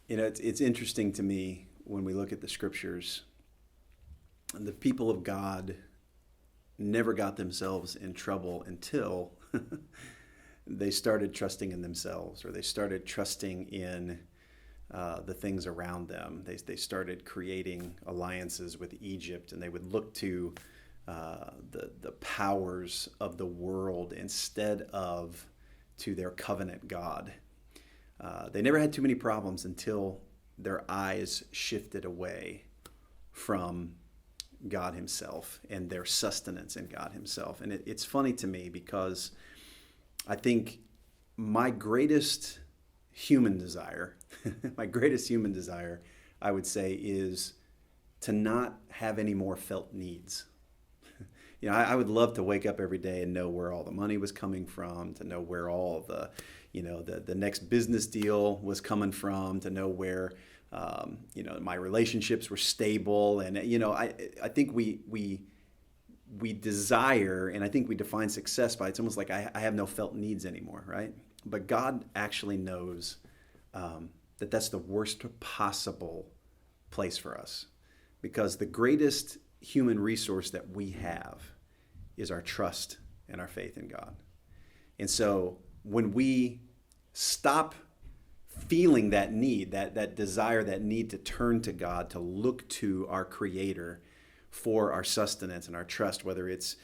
It's interesting to me when we look at the scriptures, the people of God never got themselves in trouble until they started trusting in themselves, or they started trusting in the things around them. They started creating alliances with Egypt, and they would look to the powers of the world instead of to their covenant God. They never had too many problems until their eyes shifted away from God himself and their sustenance in God himself. And it's funny to me because I think my greatest human desire, my greatest human desire, I would say, is to not have any more felt needs. I would love to wake up every day and know where all the money was coming from, to know where all the next business deal was coming from, to know where my relationships were stable. And I think we desire, and I think we define success by, it's almost like I have no felt needs anymore, right? But God actually knows that that's the worst possible place for us, because the greatest human resource that we have is our trust and our faith in God. And so when we stop feeling that need, that desire, that need to turn to God, to look to our Creator for our sustenance and our trust, whether it's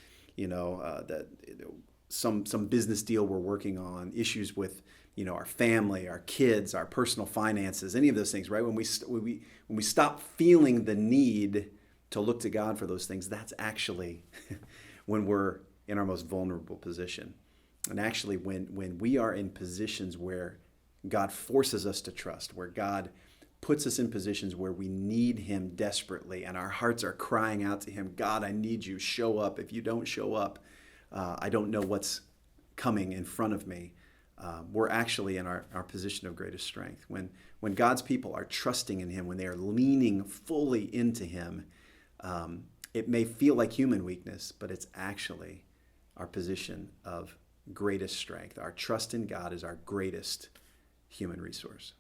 some business deal we're working on, issues with our family, our kids, our personal finances, any of those things, right? When we stop feeling the need to look to God for those things, that's actually when we're in our most vulnerable position. And actually when we are in positions where God forces us to trust, where God puts us in positions where we need him desperately and our hearts are crying out to him, God, I need you, show up. If you don't show up, I don't know what's coming in front of me. We're actually in our position of greatest strength. When God's people are trusting in him, when they are leaning fully into him, it may feel like human weakness, but it's actually our position of greatest strength. Our trust in God is our greatest human resource.